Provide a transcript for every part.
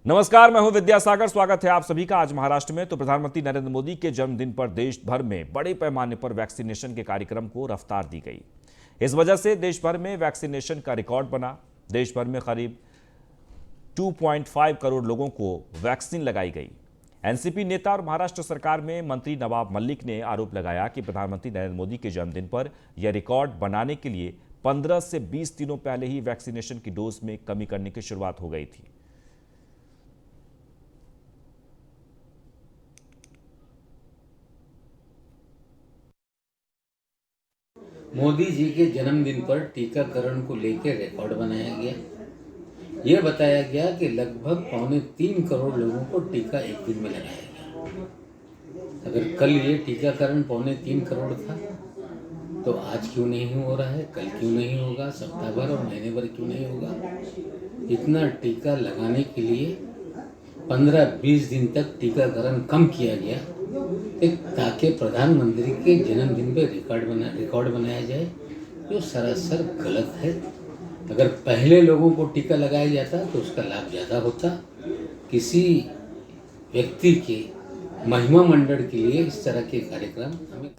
नमस्कार, मैं हूं विद्यासागर। स्वागत है आप सभी का आज महाराष्ट्र में। तो प्रधानमंत्री नरेंद्र मोदी के जन्मदिन पर देश भर में बड़े पैमाने पर वैक्सीनेशन के कार्यक्रम को रफ्तार दी गई। इस वजह से देश भर में वैक्सीनेशन का रिकॉर्ड बना। देश भर में करीब 2.5 करोड़ लोगों को वैक्सीन लगाई गई। एनसीपी नेता और महाराष्ट्र सरकार में मंत्री नवाब मलिक ने आरोप लगाया कि प्रधानमंत्री नरेंद्र मोदी के जन्मदिन पर यह रिकॉर्ड बनाने के लिए 15 से 20 दिनों पहले ही वैक्सीनेशन की डोज में कमी करने की शुरुआत हो गई थी। मोदी जी के जन्मदिन पर टीकाकरण को लेकर रिकॉर्ड बनाया गया। यह बताया गया कि लगभग 3.25 करोड़ लोगों को टीका एक दिन में लगाया गया। अगर कल ये टीकाकरण 3.25 करोड़ था तो आज क्यों नहीं हो रहा है, कल क्यों नहीं होगा, सप्ताह भर और महीने भर क्यों नहीं होगा। इतना टीका लगाने के लिए 15-20 दिन तक टीकाकरण कम किया गया ताकि प्रधानमंत्री के जन्मदिन पे रिकॉर्ड बनाया जाए, जो सरासर गलत है। अगर पहले लोगों को टीका लगाया जाता तो उसका लाभ ज़्यादा होता। किसी व्यक्ति के महिमा मंडल के लिए इस तरह के कार्यक्रम हमें।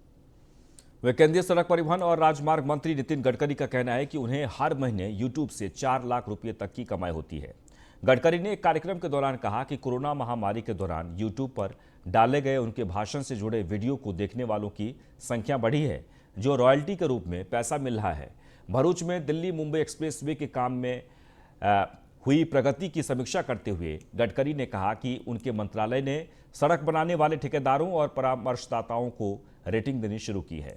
वे केंद्रीय सड़क परिवहन और राजमार्ग मंत्री नितिन गडकरी का कहना है कि उन्हें हर महीने यूट्यूब से 4 लाख रुपए तक की कमाई होती है। गडकरी ने एक कार्यक्रम के दौरान कहा कि कोरोना महामारी के दौरान यूट्यूब पर डाले गए उनके भाषण से जुड़े वीडियो को देखने वालों की संख्या बढ़ी है, जो रॉयल्टी के रूप में पैसा मिल रहा है। भरूच में दिल्ली मुंबई एक्सप्रेसवे के काम में हुई प्रगति की समीक्षा करते हुए गडकरी ने कहा कि उनके मंत्रालय ने सड़क बनाने वाले ठेकेदारों और परामर्शदाताओं को रेटिंग देनी शुरू की है।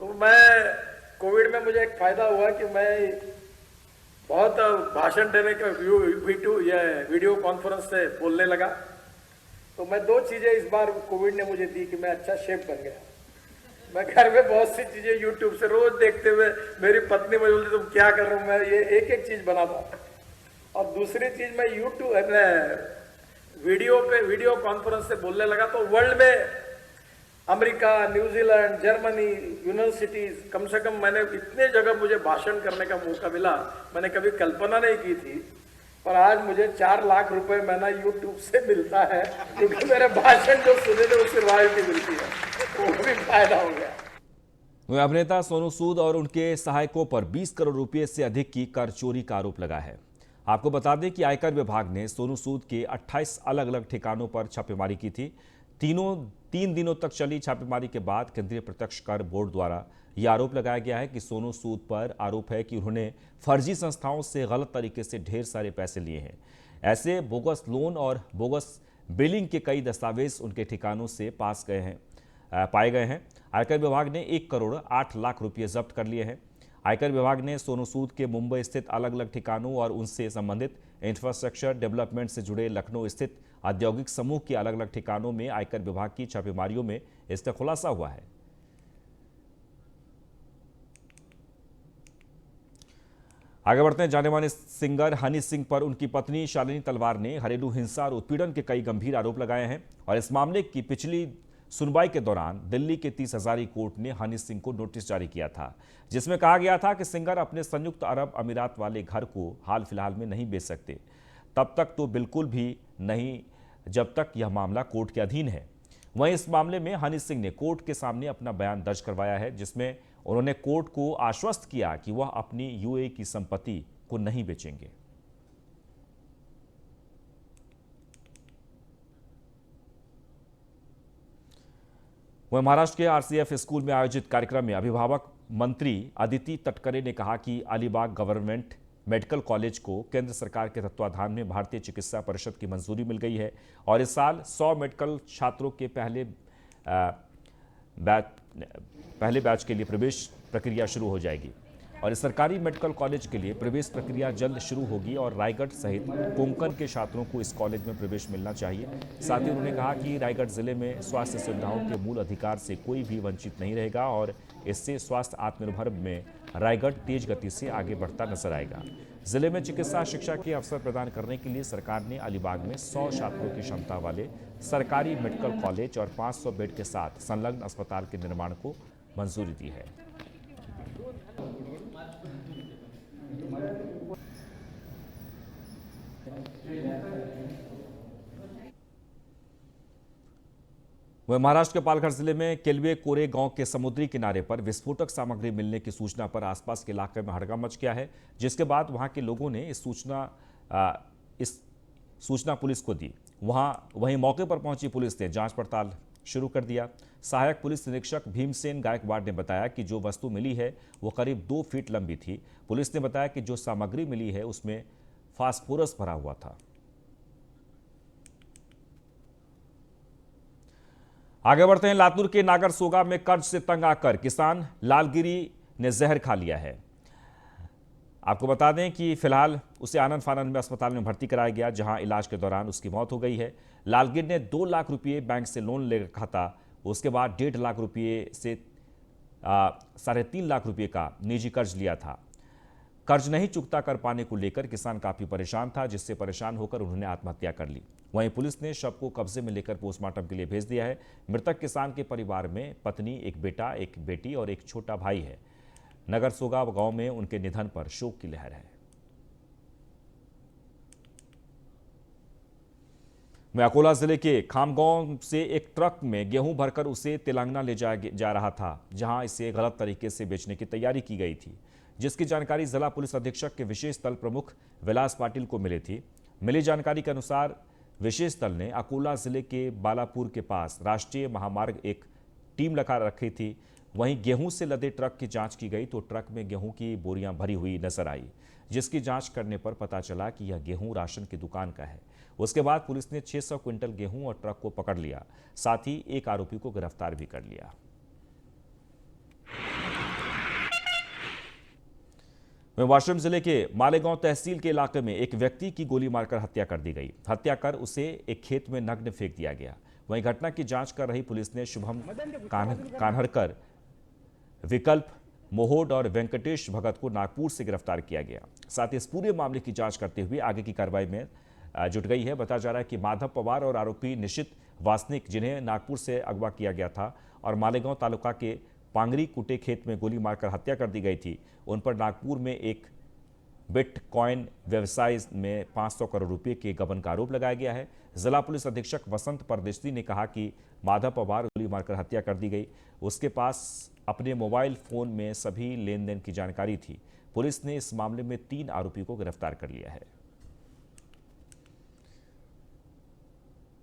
तो मैं कोविड में मुझे एक फायदा हुआ कि मैं बहुत भाषण देने का वीडियो कॉन्फ्रेंस से बोलने लगा। तो मैं 2 चीजें इस बार कोविड ने मुझे दी कि मैं अच्छा शेफ बन गया। मैं घर में बहुत सी चीजें यूट्यूब से रोज देखते हुए, मेरी पत्नी मुझे बोलती तुम क्या कर रहे हो, मैं ये एक चीज बनाता। और दूसरी चीज मैं वीडियो कॉन्फ्रेंस से बोलने लगा तो वर्ल्ड में अमेरिका, न्यूजीलैंड, जर्मनी, यूनिवर्सिटीज, कम से कम मैंने इतने जगह मुझे भाषण करने का मौका मिला, मैंने कभी कल्पना नहीं की थी। पर आज मुझे 4 लाख रुपए महीना यूट्यूब से मिलता है, क्योंकि मेरे भाषण जो सुने थे उससे रॉयल्टी मिलती है, वो भी फायदा हो गया। वह अभिनेता सोनू सूद और उनके सहायकों पर 20 करोड़ रुपए से अधिक की कर चोरी का आरोप लगा है। आपको बता दें कि आयकर विभाग ने सोनू सूद के 28 अलग अलग ठिकानों पर छापेमारी की थी। 3 दिनों तक चली छापेमारी के बाद केंद्रीय प्रत्यक्ष कर बोर्ड द्वारा यह आरोप लगाया गया है कि सोनू सूद पर आरोप है कि उन्होंने फर्जी संस्थाओं से गलत तरीके से ढेर सारे पैसे लिए हैं। ऐसे बोगस लोन और बोगस बिलिंग के कई दस्तावेज उनके ठिकानों से पाए गए हैं। आयकर विभाग ने 1 करोड़ 8 लाख रुपये जब्त कर लिए हैं। आयकर विभाग ने सोनू सूद के मुंबई स्थित अलग अलग ठिकानों और उनसे संबंधित इंफ्रास्ट्रक्चर डेवलपमेंट से जुड़े लखनऊ स्थित औद्योगिक समूह के अलग अलग ठिकानों में आयकर विभाग की छापेमारियों में इसका खुलासा हुआ है। आगे बढ़ते हैं। जाने माने सिंगर हनी सिंह पर उनकी पत्नी शालिनी तलवार ने घरेलू हिंसा और उत्पीड़न के कई गंभीर आरोप लगाए हैं और इस मामले की पिछली सुनवाई के दौरान दिल्ली के 30 हजारी कोर्ट ने हनी सिंह को नोटिस जारी किया था, जिसमें कहा गया था कि सिंगर अपने संयुक्त अरब अमीरात वाले घर को हाल फिलहाल में नहीं बेच सकते। तब तक तो बिल्कुल भी नहीं जब तक यह मामला कोर्ट के अधीन है। वहीं इस मामले में हनी सिंह ने कोर्ट के सामने अपना बयान दर्ज करवाया है, जिसमें उन्होंने कोर्ट को आश्वस्त किया कि वह अपनी यूएई की संपत्ति को नहीं बेचेंगे। वह महाराष्ट्र के आरसीएफ स्कूल में आयोजित कार्यक्रम में अभिभावक मंत्री अदिति तटकरे ने कहा कि अलीबाग गवर्नमेंट मेडिकल कॉलेज को केंद्र सरकार के तत्वाधान में भारतीय चिकित्सा परिषद की मंजूरी मिल गई है और इस साल 100 मेडिकल छात्रों के पहले बैच के लिए प्रवेश प्रक्रिया शुरू हो जाएगी और इस सरकारी मेडिकल कॉलेज के लिए प्रवेश प्रक्रिया जल्द शुरू होगी और रायगढ़ सहित कोंकण के छात्रों को इस कॉलेज में प्रवेश मिलना चाहिए। साथ ही उन्होंने कहा कि रायगढ़ जिले में स्वास्थ्य सुविधाओं के मूल अधिकार से कोई भी वंचित नहीं रहेगा और इससे स्वास्थ्य आत्मनिर्भर में रायगढ़ तेज गति से आगे बढ़ता नजर आएगा। जिले में चिकित्सा शिक्षा के अवसर प्रदान करने के लिए सरकार ने अलीबाग में 100 छात्रों की क्षमता वाले सरकारी मेडिकल कॉलेज और 500 बेड के साथ संलग्न अस्पताल के निर्माण को मंजूरी दी है। वह महाराष्ट्र के पालघर जिले में केलवे कोरे गांव के समुद्री किनारे पर विस्फोटक सामग्री मिलने की सूचना पर आसपास के इलाके में हड़कंप मच गया है, जिसके बाद वहां के लोगों ने इस सूचना पुलिस को दी। वहीं मौके पर पहुंची पुलिस ने जांच पड़ताल शुरू कर दिया। सहायक पुलिस निरीक्षक भीमसेन गायकवाड़ ने बताया कि जो वस्तु मिली है वो करीब 2 फीट लंबी थी। पुलिस ने बताया कि जो सामग्री मिली है उसमें फास्फोरस भरा हुआ था। आगे बढ़ते हैं। लातूर के नागरसोगा में कर्ज से तंग आकर किसान लालगिरी ने जहर खा लिया है। आपको बता दें कि फिलहाल उसे आनंद फानंद में अस्पताल में भर्ती कराया गया, जहां इलाज के दौरान उसकी मौत हो गई है। लालगिर ने 2 लाख रुपये बैंक से लोन ले रखा था। उसके बाद 1.5 लाख रुपये से 3.5 लाख रुपये का निजी कर्ज लिया था। कर्ज नहीं चुकता कर पाने को लेकर किसान काफी परेशान था, जिससे परेशान होकर उन्होंने आत्महत्या कर ली। वहीं पुलिस ने शव को कब्जे में लेकर पोस्टमार्टम के लिए भेज दिया है। मृतक किसान के परिवार में पत्नी, एक बेटा, एक बेटी और एक छोटा भाई है। नगरसोगा गांव में उनके निधन पर शोक की लहर है। मैं अकोला जिले के खामगांव से एक ट्रक में गेहूं भरकर उसे तेलंगाना ले जा रहा था, जहां इसे गलत तरीके से बेचने की तैयारी की गई थी, जिसकी जानकारी जिला पुलिस अधीक्षक के विशेष दल प्रमुख विलास पाटिल को मिली थी। मिली जानकारी के अनुसार विशेष दल ने अकोला जिले के बालापुर के पास राष्ट्रीय महामार्ग एक टीम लगा रखी थी। वहीं गेहूं से लदे ट्रक की जांच की गई तो ट्रक में गेहूं की बोरियां भरी हुई नजर आई, जिसकी जांच करने पर पता चला कि यह गेहूं राशन की दुकान का है। उसके बाद पुलिस ने 600 क्विंटल गेहूं और ट्रक को पकड़ लिया, साथ ही एक आरोपी को गिरफ्तार भी कर लिया। वहीं वाशिम जिले के मालेगांव तहसील के इलाके में एक व्यक्ति की गोली मारकर हत्या कर दी गई। हत्या कर उसे एक खेत में नग्न फेंक दिया गया। वहीं घटना की जांच कर रही पुलिस ने शुभम कान्हरकर, विकल्प मोहोड और वेंकटेश भगत को नागपुर से गिरफ्तार किया गया। साथ ही इस पूरे मामले की जांच करते हुए आगे की कार्रवाई में जुट गई है। बताया जा रहा है कि माधव पवार और आरोपी निशित वासनिक, जिन्हें नागपुर से अगवा किया गया था और मालेगांव तालुका के पांगरी कुटे खेत में गोली मारकर हत्या कर दी गई थी, उन पर नागपुर में एक बिटकॉइन व्यवसाय में 500 करोड़ रुपए के गबन का आरोप लगाया गया है। जिला पुलिस अधीक्षक वसंत परदेशी ने कहा कि माधव पवार गोली मारकर हत्या कर दी गई। उसके पास अपने मोबाइल फोन में सभी लेन देन की जानकारी थी। पुलिस ने इस मामले में 3 आरोपियों को गिरफ्तार कर लिया है।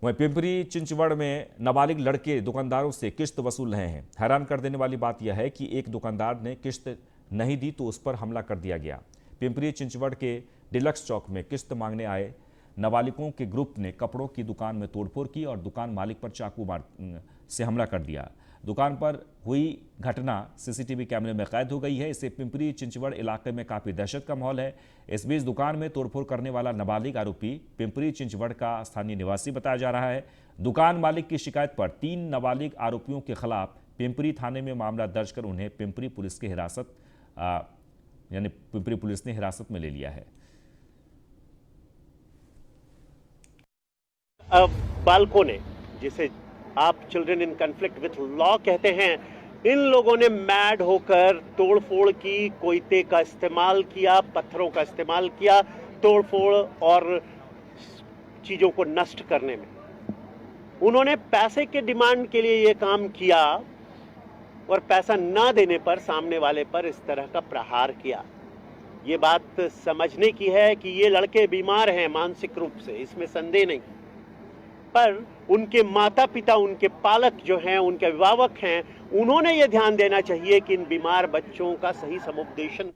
वहीं पिंपरी चिंचवड़ में नाबालिग लड़के दुकानदारों से किश्त वसूल रहे हैं। हैरान कर देने वाली बात यह है कि एक दुकानदार ने किश्त नहीं दी तो उस पर हमला कर दिया गया। पिंपरी चिंचवड़ के डिलक्स चौक में किश्त मांगने आए नाबालिगों के ग्रुप ने कपड़ों की दुकान में तोड़फोड़ की और दुकान मालिक पर चाकू से हमला कर दिया। दुकान पर हुई घटना सीसीटीवी कैमरे में कैद हो गई है। इससे पिंपरी चिंचवड़ इलाके में काफी दहशत का माहौल है। इस बीच दुकान में तोड़फोड़ करने वाला नाबालिग आरोपी पिंपरी चिंचवड़ का स्थानीय निवासी बताया जा रहा है। दुकान मालिक की शिकायत पर 3 नाबालिग आरोपियों के खिलाफ पिंपरी थाने में मामला दर्ज कर उन्हें पिंपरी पुलिस ने हिरासत में ले लिया है। बालकों ने, जिसे आप children in conflict with law कहते हैं, इन लोगों ने मैड होकर तोड़फोड़ की, कोयते का इस्तेमाल किया, पत्थरों का इस्तेमाल किया तोड़फोड़ और चीजों को नष्ट करने में। उन्होंने पैसे के डिमांड के लिए यह काम किया और पैसा ना देने पर सामने वाले पर इस तरह का प्रहार किया। ये बात समझने की है कि ये लड़के बीमार हैं मानसिक रूप से, इसमें संदेह नहीं, पर उनके माता पिता, उनके पालक जो हैं, उनके अभिभावक हैं, उन्होंने ये ध्यान देना चाहिए कि इन बीमार बच्चों का सही समुपदेशन।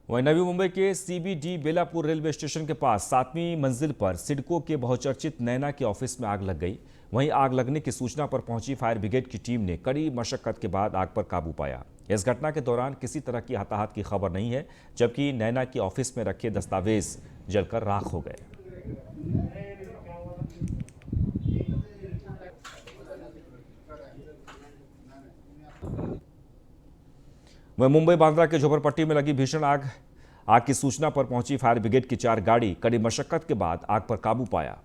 वहीं नवी मुंबई के सीबीडी बेलापुर रेलवे स्टेशन के पास 7वीं मंजिल पर सिडको के बहुचर्चित नैना के ऑफिस में आग लग गई। वहीं आग लगने की सूचना पर पहुंची फायर ब्रिगेड की टीम ने कड़ी मशक्कत के बाद आग पर काबू पाया। इस घटना के दौरान किसी तरह की हताहत की खबर नहीं है, जबकि नैना के ऑफिस में रखे दस्तावेज जलकर राख हो गए। वह मुंबई बांद्रा के झोपड़पट्टी में लगी भीषण आग की सूचना पर पहुंची फायर ब्रिगेड की 4 गाड़ी कड़ी मशक्कत के बाद आग पर काबू पाया।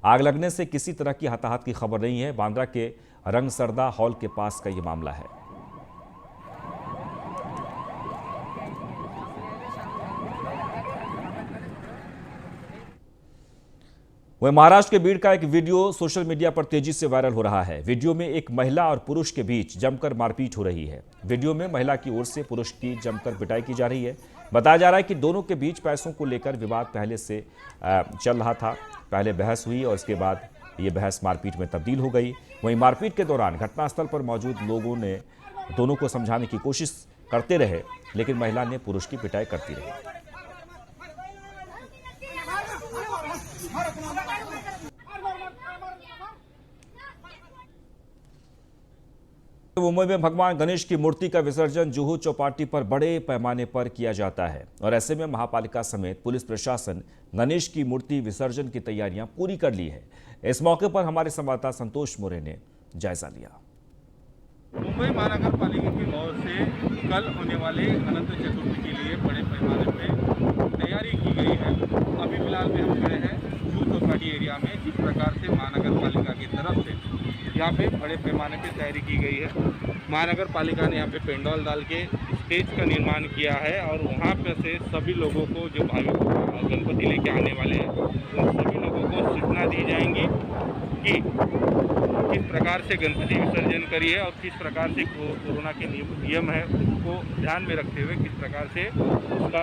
आग लगने से किसी तरह की हताहत की खबर नहीं है। बांद्रा के रंगसरदा हॉल के पास का यह मामला है। वहीं महाराष्ट्र के बीड़ का एक वीडियो सोशल मीडिया पर तेजी से वायरल हो रहा है। वीडियो में एक महिला और पुरुष के बीच जमकर मारपीट हो रही है। वीडियो में महिला की ओर से पुरुष की जमकर पिटाई की जा रही है। बताया जा रहा है कि दोनों के बीच पैसों को लेकर विवाद पहले से चल रहा था। पहले बहस हुई और इसके बाद ये बहस मारपीट में तब्दील हो गई। वहीं मारपीट के दौरान घटनास्थल पर मौजूद लोगों ने दोनों को समझाने की कोशिश करते रहे, लेकिन महिला ने पुरुष की पिटाई करती रही। मुंबई में भगवान गणेश की मूर्ति का विसर्जन जुहू चौपाटी पर बड़े पैमाने पर किया जाता है और ऐसे में महापालिका समेत पुलिस प्रशासन गणेश की मूर्ति विसर्जन की तैयारियां पूरी कर ली है। इस मौके पर हमारे संवाददाता संतोष मोरे ने जायजा लिया। मुंबई महानगर पालिका की ओर से कल होने वाले अनंत चतुर्थी के लिए बड़े पैमाने पे तैयारी की गई है। अभी फिलहाल में हम खड़े हैं जुहू चौपाटी एरिया में, जिस प्रकार से महानगर पालिका की तरफ से यहाँ पे बड़े पैमाने पे तैयारी की गई है। महानगर पालिका ने यहाँ पे पेंडोल डाल के स्टेज का निर्माण किया है और वहाँ पे से सभी लोगों को जो भाविक गणपति लेके आने वाले हैं उन सभी लोगों को सूचना दी जाएंगी कि किस प्रकार से गणपति विसर्जन करिए और किस प्रकार से कोरोना के नियम है उसको ध्यान में रखते हुए किस प्रकार से उसका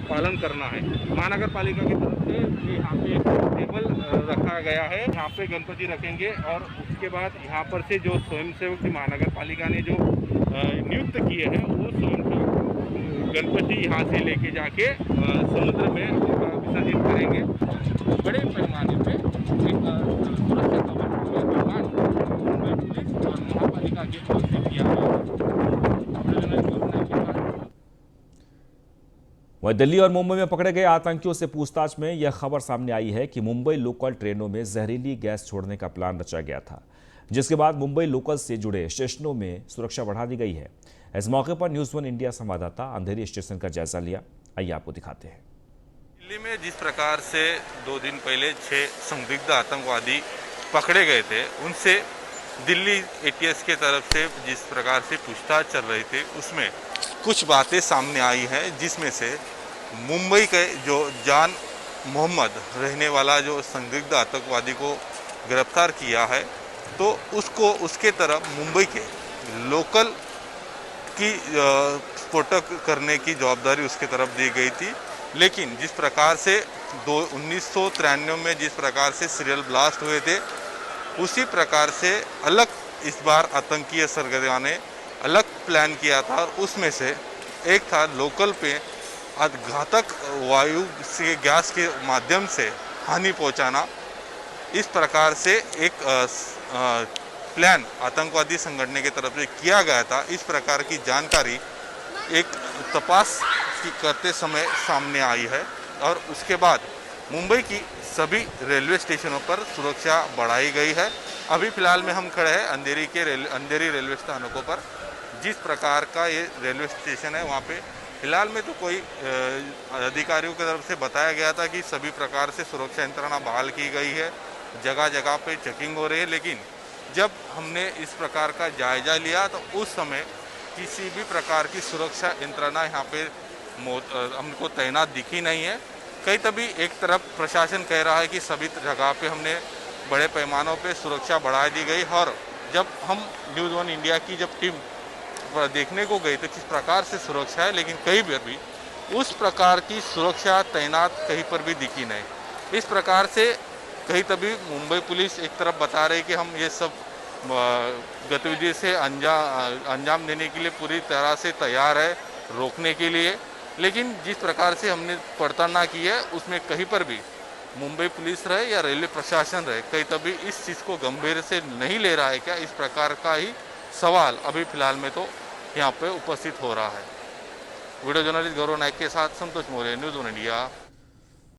पालन करना है। महानगर पालिका की तरफ से यहाँ पे टेबल रखा गया है, यहाँ पे गणपति रखेंगे और उसके बाद यहाँ पर से जो स्वयंसेवक महानगर पालिका ने जो नियुक्त किए हैं वो स्वयंसेवक गणपति यहाँ से लेके जाके समुद्र में विसर्जित करेंगे। बड़े पैमाने पे एक सुरक्षा कवच मुंबई पुलिस और महापालिका की ओर से किया गया है। वहीं दिल्ली और मुंबई में पकड़े गए आतंकियों से पूछताछ में यह खबर सामने आई है कि मुंबई लोकल ट्रेनों में जहरीली गैस छोड़ने का प्लान रचा गया था, जिसके बाद मुंबई लोकल से जुड़े स्टेशनों में सुरक्षा बढ़ा दी गई है। इस मौके पर न्यूज़ 1 इंडिया संवाददाता अंधेरी स्टेशन का जायजा लिया। आइए आपको दिखाते हैं। दिल्ली में जिस प्रकार से 2 दिन पहले 6 संदिग्ध आतंकवादी पकड़े गए थे, उनसे दिल्ली एटीएस के तरफ से जिस प्रकार से पूछताछ चल रही थी उसमें कुछ बातें सामने आई हैं, जिसमें से मुंबई के जो जान मोहम्मद रहने वाला जो संदिग्ध आतंकवादी को गिरफ्तार किया है, तो उसको उसके तरफ मुंबई के लोकल की स्फोटक करने की जवाबदारी उसके तरफ दी गई थी। लेकिन जिस प्रकार से 1993 में जिस प्रकार से सीरियल ब्लास्ट हुए थे, उसी प्रकार से अलग इस बार आतंकीय सरगर्मियों ने अलग प्लान किया था और उसमें से एक था लोकल पे घातक वायु से गैस के माध्यम से हानि पहुंचाना। इस प्रकार से एक प्लान आतंकवादी संगठन की तरफ से किया गया था। इस प्रकार की जानकारी एक तपास करते समय सामने आई है और उसके बाद मुंबई की सभी रेलवे स्टेशनों पर सुरक्षा बढ़ाई गई है। अभी फिलहाल में हम खड़े हैं अंधेरी रेलवे स्थानकों पर। जिस प्रकार का ये रेलवे स्टेशन है, वहाँ पे फिलहाल में तो कोई अधिकारियों की तरफ से बताया गया था कि सभी प्रकार से सुरक्षा यंत्रणा बहाल की गई है, जगह जगह पे चेकिंग हो रही है। लेकिन जब हमने इस प्रकार का जायजा लिया तो उस समय किसी भी प्रकार की सुरक्षा यंत्रणा यहाँ पे हमको तैनात दिखी नहीं है। कई तभी एक तरफ प्रशासन कह रहा है कि सभी जगह पे हमने बड़े पैमानों पे सुरक्षा बढ़ा दी गई, और जब हम न्यूज़ 1 इंडिया की जब टीम देखने को गई तो किस प्रकार से सुरक्षा है, लेकिन कहीं पर भी उस प्रकार की सुरक्षा तैनात कहीं पर भी दिखी नहीं। इस प्रकार से कहीं तभी मुंबई पुलिस एक तरफ बता रही कि हम ये सब गतिविधि से अंजाम देने के लिए पूरी तरह से तैयार है, रोकने के लिए। लेकिन जिस प्रकार से हमने पड़ताल की है उसमें कहीं पर भी मुंबई पुलिस रहे या रेलवे प्रशासन रहे, कहीं तभी इस चीज़ को गंभीर से नहीं ले रहा है क्या, इस प्रकार का ही सवाल अभी फिलहाल में तो यहाँ पे उपस्थित हो रहा है। वीडियो जर्नलिस्ट गौरव नायक के साथ संतोष मौर्य, न्यूज़ 1 इंडिया।